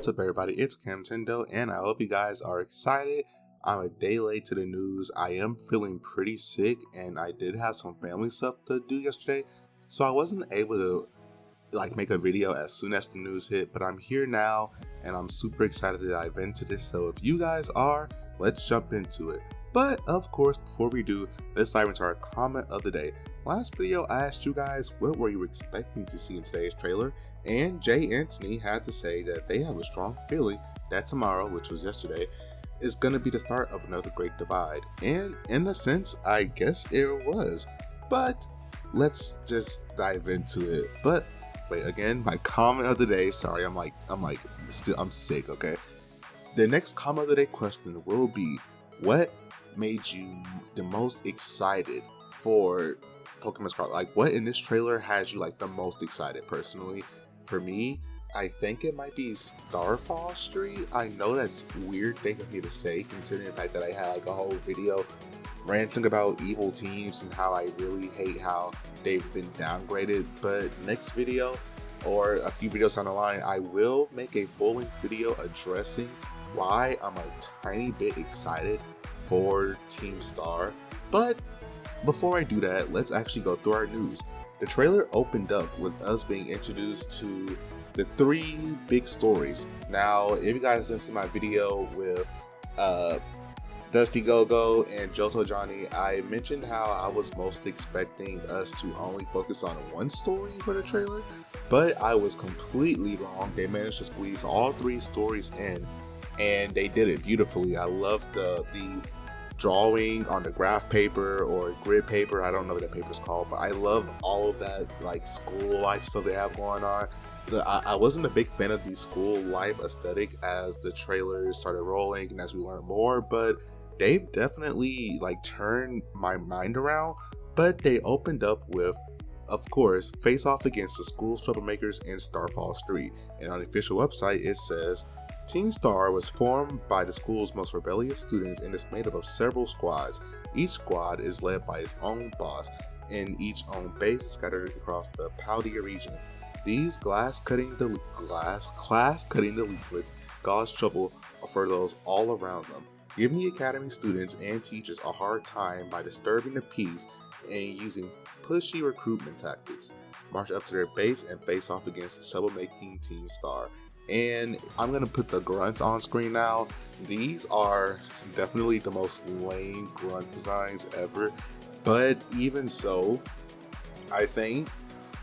What's up everybody, it's Camtendo and I hope you guys are excited. I'm a day late to the news. I am feeling pretty sick and I did have some family stuff to do yesterday, so I wasn't able to make a video as soon as the news hit, but I'm here now and I'm super excited to dive into this. So if you guys are, let's jump into it. But of course, before we do, let's dive into our comment of the day. Last video I asked you guys what were you expecting to see in today's trailer, and Jay Anthony had to say that they have a strong feeling that tomorrow, which was yesterday, is going to be the start of another great divide. And in a sense, I guess it was. But let's just dive into it. But wait, again, my comment of the day, sorry, I'm sick, okay? The next comment of the day question will be, what made you the most excited for Pokémon Scarlet? Like, what in this trailer has you the most excited? Personally, for me, I think it might be Starfall Street. I know that's a weird thing for me to say, considering the fact that I had a whole video ranting about evil teams and how I really hate how they've been downgraded. But next video, or a few videos down the line, I will make a full-length video addressing why I'm a tiny bit excited for Team Star. But before I do that, let's actually go through our news. The trailer opened up with us being introduced to the 3 big stories. Now, if you guys didn't see my video with Dusty Go-Go and Johto Johnny, I mentioned how I was most expecting us to only focus on one story for the trailer, but I was completely wrong. They managed to squeeze all 3 stories in, and they did it beautifully. I love the drawing on the graph paper or grid paper, I don't know what that paper's called, but I love all of that school life stuff they have going on. I wasn't a big fan of the school life aesthetic as the trailers started rolling and as we learned more, but they've definitely turned my mind around. But they opened up with, of course, face off against the school's troublemakers in Starfall Street, and on the official website it says, Team Star was formed by the school's most rebellious students and is made up of several squads. Each squad is led by its own boss, and each own base scattered across the Paldea region. These class-cutting delinquents cause trouble for those all around them, giving the academy students and teachers a hard time by disturbing the peace and using pushy recruitment tactics. March up to their base and face off against the troublemaking Team Star. And I'm gonna put the grunts on screen now. These are definitely the most lame grunt designs ever, but even so, I think,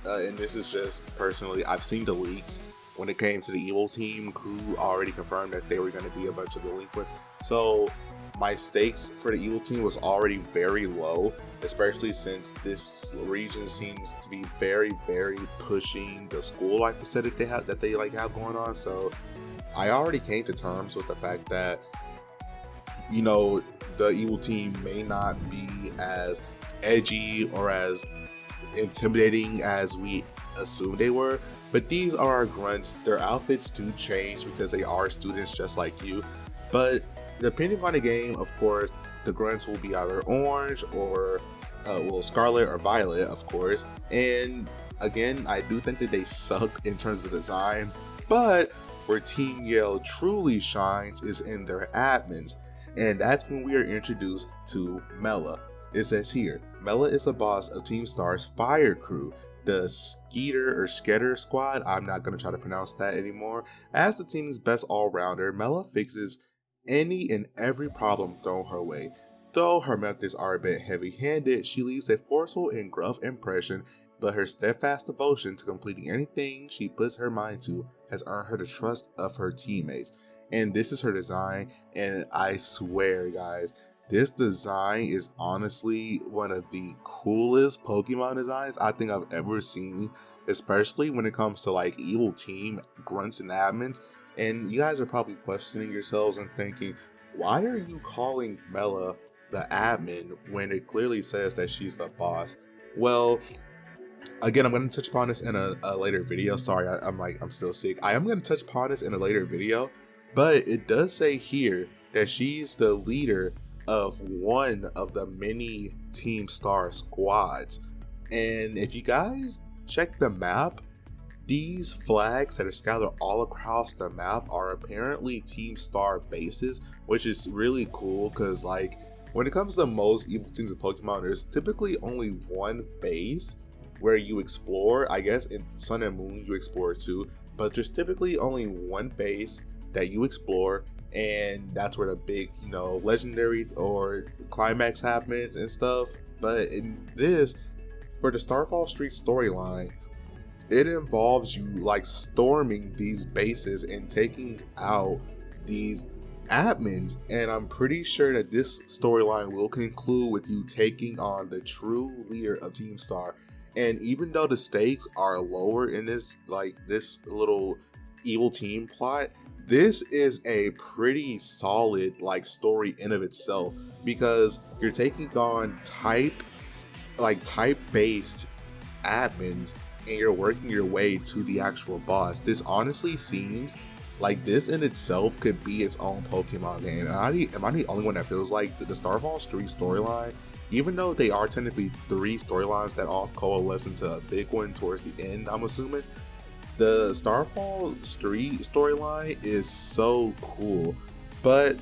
and this is just personally, I've seen the leaks when it came to the evil team who already confirmed that they were going to be a bunch of delinquents. So my stakes for the evil team was already very low, especially since this region seems to be very, very pushing the school life aesthetic they have going on. So I already came to terms with the fact that, the evil team may not be as edgy or as intimidating as we assumed they were, but these are our grunts. Their outfits do change because they are students just like you, but depending on the game, of course, the grunts will be either orange or Scarlet or Violet, of course. And again, I do think that they suck in terms of design, but where Team Yell truly shines is in their admins, and that's when we are introduced to Mela. It says here, Mela is the boss of Team Star's fire crew, the Skeeter squad. I'm not going to try to pronounce that anymore. As the team's best all-rounder, Mela fixes any and every problem thrown her way. Though her methods are a bit heavy-handed, she leaves a forceful and gruff impression, but her steadfast devotion to completing anything she puts her mind to has earned her the trust of her teammates. And this is her design, and I swear, guys, this design is honestly one of the coolest Pokemon designs I think I've ever seen, especially when it comes to evil team grunts and admins. And you guys are probably questioning yourselves and thinking, why are you calling Mela the admin when it clearly says that she's the boss? Well, again, I'm going to touch upon this in a later video. Sorry, I'm still sick. I am going to touch upon this in a later video, but it does say here that she's the leader of one of the many Team Star squads. And if you guys check the map, These flags that are scattered all across the map are apparently Team Star bases, which is really cool because, like, when it comes to most evil teams of Pokemon, there's typically only one base where you explore. I guess in Sun and Moon you explore too, but there's typically only one base that you explore, and that's where the big, legendary or climax happens and stuff. But in this, for the Starfall Street storyline, it involves you like storming these bases and taking out these admins, and I'm pretty sure that this storyline will conclude with you taking on the true leader of Team Star. And even though the stakes are lower in this little evil team plot, this is a pretty solid story in of itself, because you're taking on type based admins and you're working your way to the actual boss. This honestly seems like this in itself could be its own Pokemon game. And am I the only one that feels like the Starfall Street storyline, even though they are technically 3 storylines that all coalesce into a big one towards the end, I'm assuming, the Starfall Street storyline is so cool. But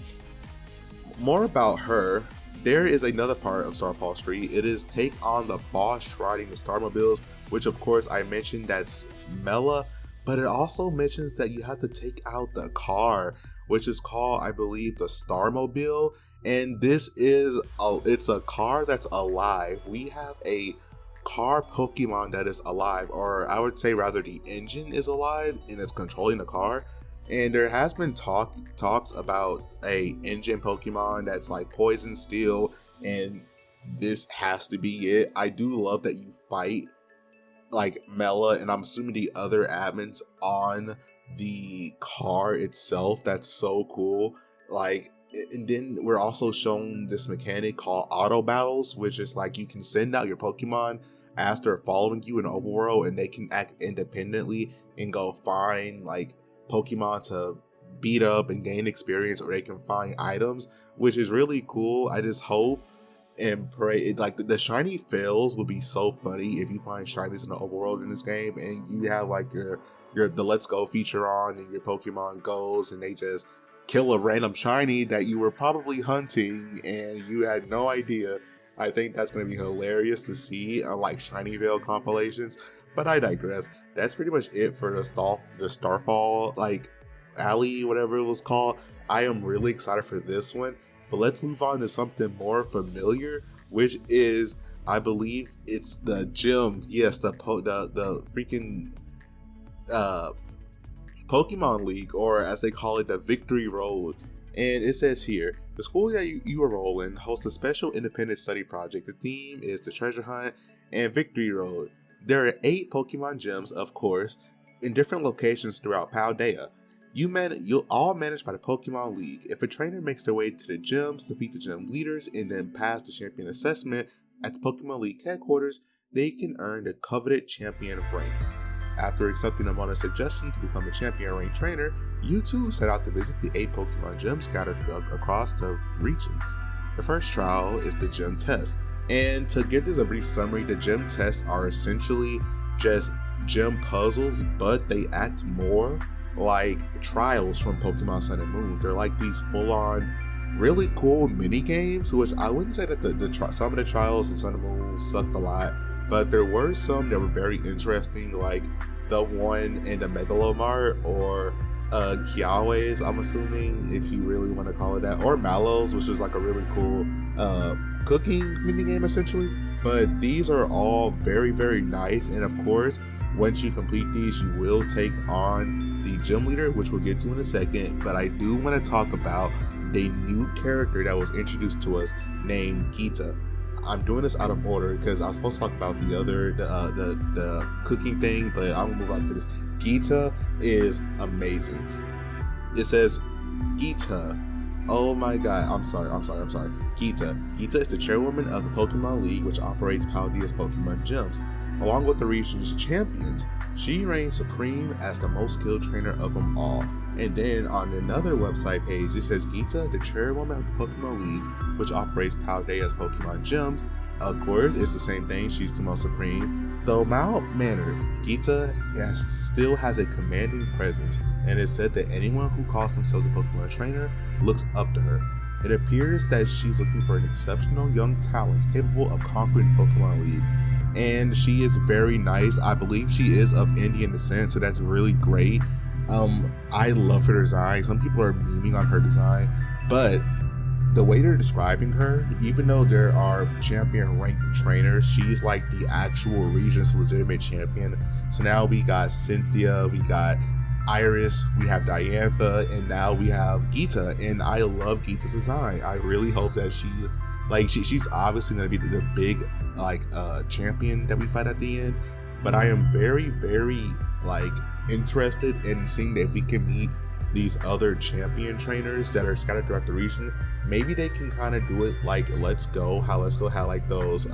more about her. There is another part of Starfall Street. It is take on the boss riding the Starmobiles, which of course I mentioned that's Mela, but it also mentions that you have to take out the car, which is called, I believe, the Starmobile. And this is it's a car that's alive. We have a car Pokemon that is alive, or I would say rather the engine is alive and it's controlling the car. And there has been talks about a engine Pokemon that's like Poison Steel, and this has to be it. I do love that you fight like Mela, and I'm assuming the other admins on the car itself. That's so cool. And then we're also shown this mechanic called auto battles, which is like you can send out your Pokemon as they're following you in the overworld, and they can act independently and go find Pokemon to beat up and gain experience, or they can find items, which is really cool. I just hope and pray the shiny fails would be so funny if you find shinies in the overworld in this game, and you have the Let's Go feature on, and your Pokemon goes and they just kill a random shiny that you were probably hunting and you had no idea. I think that's going to be hilarious to see on Shiny Veil compilations. But I digress. That's pretty much it for the Starfall alley, whatever it was called. I am really excited for this one. But let's move on to something more familiar, which is, I believe it's the gym. Yes, the freaking Pokemon League, or as they call it, the Victory Road. And it says here, the school that you enroll in hosts a special independent study project. The theme is the treasure hunt and Victory Road. There are 8 Pokemon gyms, of course, in different locations throughout Paldea. You'll all managed by the Pokemon League. If a trainer makes their way to the gyms, defeat the gym leaders, and then pass the champion assessment at the Pokemon League headquarters, they can earn the coveted champion rank. After accepting a Mona's suggestion to become a champion rank trainer, you two set out to visit the 8 Pokemon gyms scattered across the region. The first trial is the gym test. And to give this a brief summary, the gym tests are essentially just gym puzzles, but they act more like trials from Pokemon Sun and Moon. They're like these full-on, really cool mini games, which I wouldn't say that some of the trials in Sun and Moon sucked a lot, but there were some that were very interesting, like the one in the Megalomart, or Kiawe's, I'm assuming, if you really want to call it that, or Mallow's, which is like a really cool cooking minigame essentially. But these are all very, very nice, and of course, once you complete these, you will take on the gym leader, which we'll get to in a second. But I do want to talk about the new character that was introduced to us named Geeta. I'm doing this out of order because I was supposed to talk about the cooking thing, but I'm gonna move on to this. Geeta is amazing. It says Geeta. Oh my god, I'm sorry. Geeta. Geeta is the chairwoman of the Pokemon League, which operates Paldea's Pokemon gyms. Along with the region's champions, she reigns supreme as the most skilled trainer of them all. And then on another website page, it says Geeta, the chairwoman of the Pokemon League, which operates Paldea's Pokemon gyms. Of course, it's the same thing. She's the most supreme. Though mild-mannered, Geeta still has a commanding presence, and it's said that anyone who calls themselves a Pokemon trainer looks up to her. It appears that she's looking for an exceptional young talent capable of conquering Pokemon League. And she is very nice. I believe she is of Indian descent, so that's really great. I love her design. Some people are memeing on her design, but the way they're describing her, even though there are champion ranked trainers, she's like the actual region's legitimate champion. So now we got Cynthia, we got Iris, we have Diantha, and now we have Geeta, and I love Geeta's design. I really hope that she's obviously going to be the big champion that we fight at the end, but I am very, very interested in seeing if we can meet these other champion trainers that are scattered throughout the region. Maybe they can kind of do it like Let's Go had like those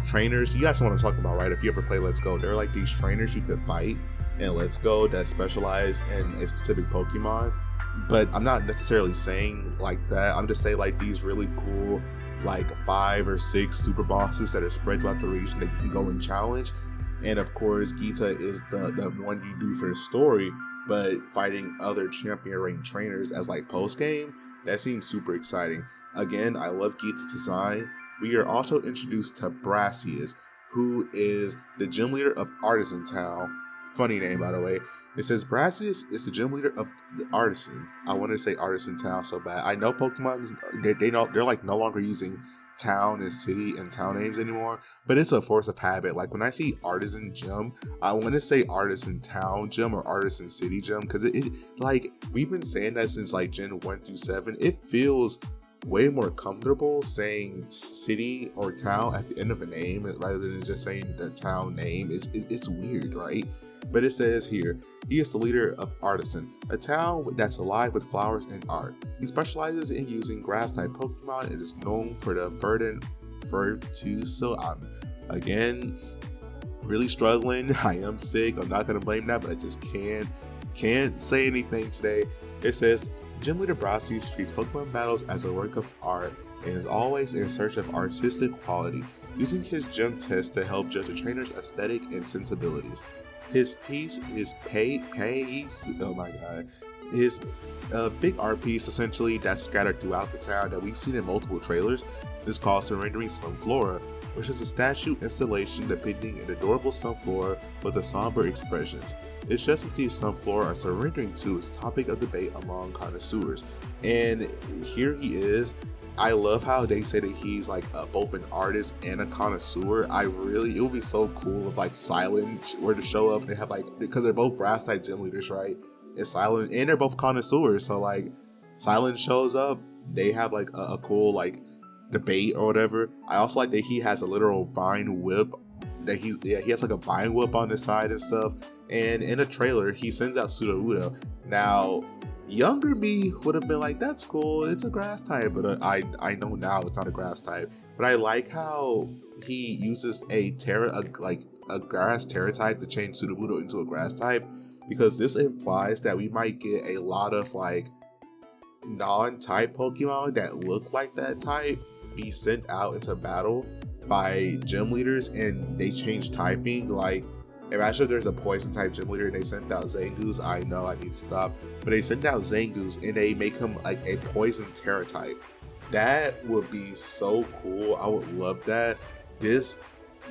trainers. You guys know what I'm talking about, right? If you ever play Let's Go, they're like these trainers you could fight in Let's Go that specialize in a specific Pokemon. But I'm not necessarily saying like that. I'm just saying like these really cool 5 or 6 super bosses that are spread throughout the region that you can go and challenge. And of course, Geeta is the one you do for the story, but fighting other champion ranked trainers as post game, that seems super exciting. Again, I love Geeta's design. We are also introduced to Brassius, who is the gym leader of Artisan Town. Funny name, by the way. It says Brassius is the gym leader of the Artisan. I want to say Artisan Town so bad. I know Pokemon, they're no longer using town and city and town names anymore, but it's a force of habit. When I see Artisan Gym, I want to say Artisan Town Gym or Artisan City Gym, because it we've been saying that since Gen 1 through 7. It feels way more comfortable saying city or town at the end of a name rather than just saying the town name. It's weird, right? But it says here, he is the leader of Artisan, a town that's alive with flowers and art. He specializes in using grass-type Pokemon and is known for the verdant Furtuso. I'm, again, really struggling. I am sick. I'm not going to blame that, but I just can't say anything today. It says, Gym Leader Brassius treats Pokemon battles as a work of art and is always in search of artistic quality, using his gym test to help judge a trainer's aesthetic and sensibilities. His piece is oh my god, his big art piece essentially that's scattered throughout the town that we've seen in multiple trailers is called Surrendering Sunflora, which is a statue installation depicting an adorable Sunflora with a somber expressions. It's just what these Sunflora are surrendering to is topic of debate among connoisseurs, and here he is. I love how they say that he's both an artist and a connoisseur. It would be so cool if Silent were to show up and they have because they're both brass type gym leaders, right? It's Silent and they're both connoisseurs. So Silent shows up, they have a cool debate or whatever. I also like that he has a literal vine whip. He has a vine whip on the side and stuff. And in a trailer, he sends out Sudowoodo. Now, younger me would have been like, that's cool, it's a grass type, but I know now it's not a grass type. But I like how he uses a grass Terra type to change Sudowoodo into a grass type, because this implies that we might get a lot of non-type Pokemon that look like that type be sent out into battle by gym leaders and they change typing. Imagine if there's a poison type gym leader and they sent out Zangoose. I know I need to stop, but they send out Zangoose and they make him a poison Terra type. That would be so cool. I would love that. This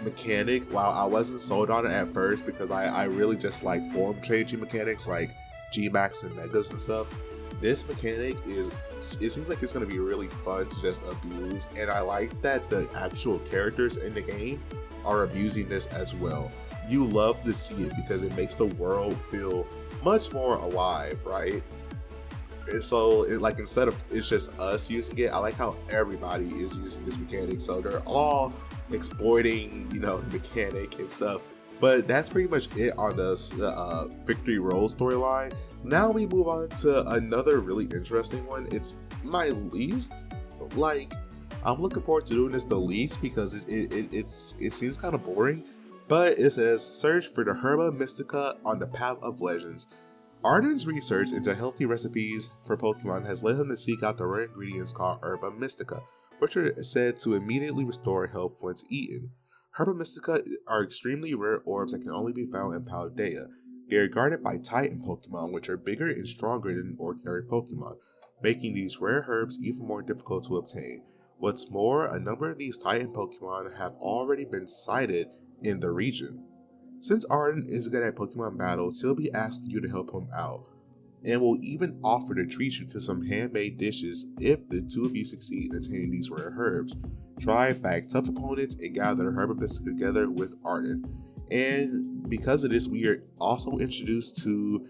mechanic, while I wasn't sold on it at first because I really just like form changing mechanics like G-Max and Megas and stuff, this mechanic it seems like it's going to be really fun to just abuse, and I like that the actual characters in the game are abusing this as well. You love to see it because it makes the world feel much more alive, right? And so instead of it's just us using it, I like how everybody is using this mechanic. So they're all exploiting, the mechanic and stuff. But that's pretty much it on the Victory Road storyline. Now we move on to another really interesting one. It's my least, I'm looking forward to doing this the least because it seems kind of boring. But it says, search for the Herba Mystica on the Path of Legends. Arden's research into healthy recipes for Pokemon has led him to seek out the rare ingredients called Herba Mystica, which are said to immediately restore health once eaten. Herba Mystica are extremely rare orbs that can only be found in Paldea. They are guarded by Titan Pokemon, which are bigger and stronger than ordinary Pokemon, making these rare herbs even more difficult to obtain. What's more, a number of these Titan Pokemon have already been sighted in the region. Since Arden is good at Pokemon battles, he'll be asking you to help him out, and will even offer to treat you to some handmade dishes if the two of you succeed in attaining these rare herbs. Try, bag tough opponents, and gather Herba Mystica together with Arden. And because of this, we are also introduced to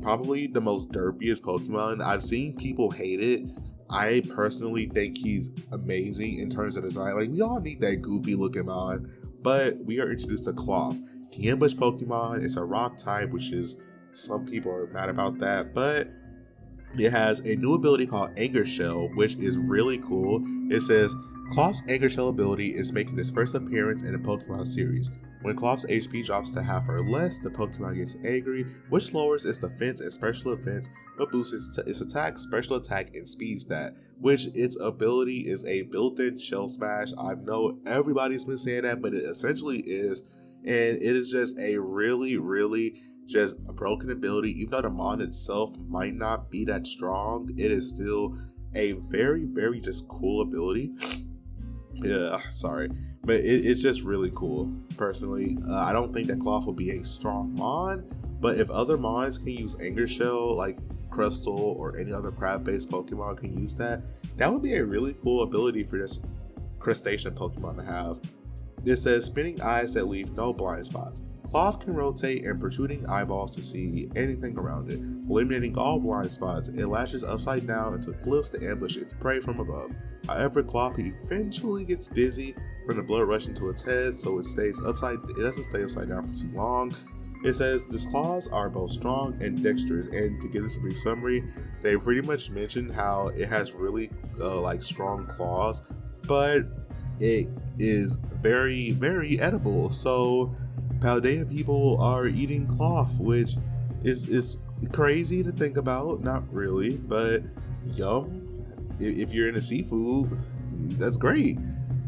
probably the most derpiest Pokemon. I've seen people hate it. I personally think he's amazing in terms of design. Like, we all need that goofy looking mon, but we are introduced to Cloth. The ambush Pokemon is a rock type, which is, some people are mad about that, but it has a new ability called Anger Shell, which is really cool. It says, Cloth's Anger Shell ability is making its first appearance in the Pokemon series. When Cloth's HP drops to half or less, the Pokemon gets angry, which lowers its defense and special defense, but boosts its attack, special attack, and speed stat, which its ability is a built-in Shell Smash. I know everybody's been saying that, but it essentially is, and it is just a really just a broken ability. Even though the mon itself might not be that strong, it is still a very just cool ability. Yeah, sorry. But it's just really cool, personally. I don't think that Cloth will be a strong mon, but if other mons can use Anger Shell, like Crystal or any other crab-based Pokemon can use that, that would be a really cool ability for this crustacean Pokemon to have. It says, spinning eyes that leave no blind spots. Cloth can rotate and protruding eyeballs to see anything around it, eliminating all blind spots. It lashes upside down into cliffs to ambush its prey from above. However, Cloth eventually gets dizzy from the blood rushing to its head, so it doesn't stay upside down for too long. It says its claws are both strong and dexterous, and to give this a brief summary, they pretty much mentioned how it has really strong claws, but it is very edible. So Paldea people are eating Cloth, which is crazy to think about. Not really, but yum. If you're into seafood, that's great.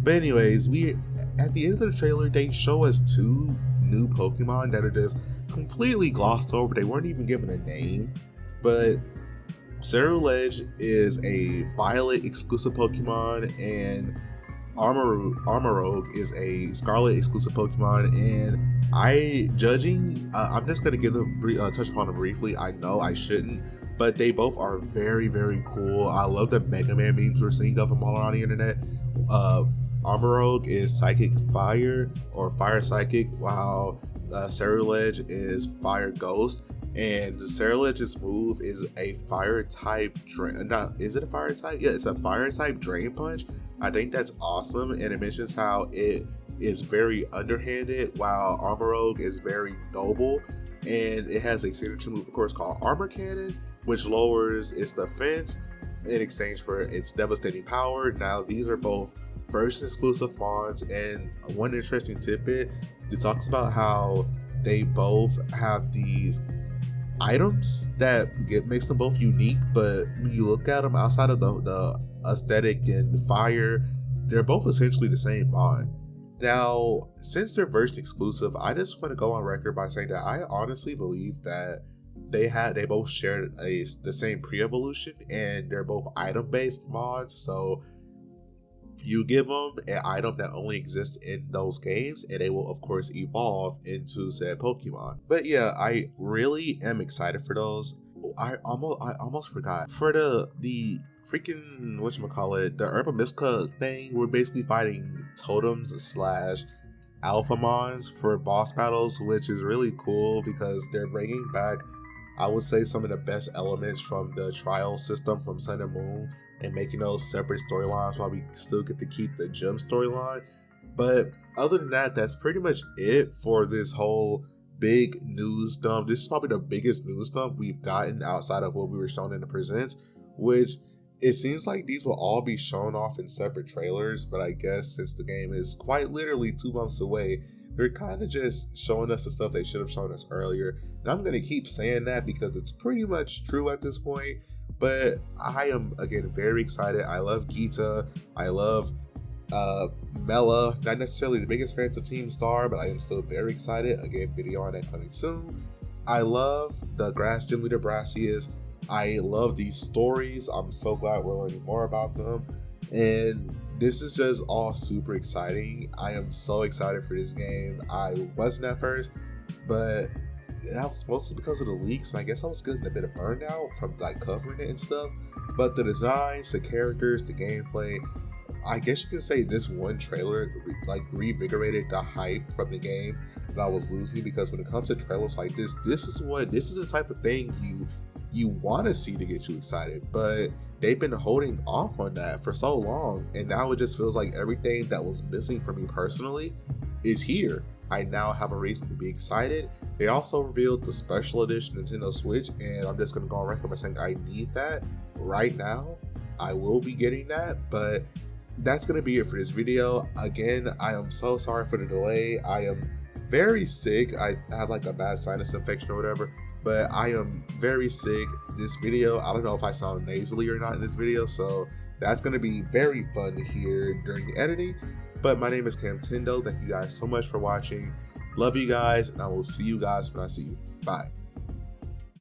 But anyways, at the end of the trailer, they show us two new Pokemon that are just completely glossed over. They weren't even given a name. But Ceruledge is a Violet exclusive Pokemon, and Armorogue is a Scarlet exclusive Pokemon. And I'm just gonna give them touch upon them briefly. I know I shouldn't, but they both are very cool. I love the Mega Man memes we're seeing of them all around the internet. Armorogue is Psychic Fire or Fire Psychic, while Ceruledge is Fire Ghost. And the Ceruledge's move is a Fire type is it a Fire type? Yeah, it's a Fire type Drain Punch. I think that's awesome, and it mentions how it is very underhanded, while Armorogue is very noble, and it has a signature move, of course, called Armor Cannon, which lowers its defense in exchange for its devastating power. Now, these are both version exclusive mons, and one interesting tidbit, it talks about how they both have these items that makes them both unique, but when you look at them outside of the aesthetic and the fire, they're both essentially the same mon. Now, since they're version exclusive, I just want to go on record by saying that I honestly believe that they both share the same pre-evolution, and they're both item-based mods. So you give them an item that only exists in those games, and they will of course evolve into said Pokemon. But yeah, I really am excited for those. I almost forgot, for the freaking whatchamacallit, the Herba Mystica thing, we're basically fighting totems / alphamons for boss battles, which is really cool because they're bringing back, I would say, some of the best elements from the trial system from Sun and Moon, and making those separate storylines while we still get to keep the gem storyline. But other than that, that's pretty much it for this whole big news dump. This is probably the biggest news dump we've gotten outside of what we were shown in the presents, which it seems like these will all be shown off in separate trailers, but I guess since the game is quite literally 2 months away, they're kind of just showing us the stuff they should have shown us earlier. And I'm going to keep saying that because it's pretty much true at this point. But I am, again, very excited. I love Geeta. I love Mela, not necessarily the biggest fan of Team Star, but I am still very excited. Again, video on that coming soon. I love the Grass Gym Leader Brassius. I love these stories. I'm so glad we're learning more about them. And this is just all super exciting. I am so excited for this game. I wasn't at first, but that was mostly because of the leaks. And I guess I was getting a bit of burned out from like covering it and stuff. But the designs, the characters, the gameplay, I guess you could say this one trailer like revigorated the hype from the game that I was losing, because when it comes to trailers like this is the type of thing you want to see to get you excited, but they've been holding off on that for so long, and now it just feels like everything that was missing for me personally is here. I now have a reason to be excited. They also revealed the special edition Nintendo Switch, and I'm just gonna go on record by saying I need that right now. I will be getting that, but that's gonna be it for this video. Again, I am so sorry for the delay. I am very sick. I have like a bad sinus infection or whatever, but I am very sick. This video, I don't know if I sound nasally or not in this video, so that's gonna be very fun to hear during the editing. But my name is Camtendo. Thank you guys so much for watching. Love you guys, and I will see you guys when I see you. Bye.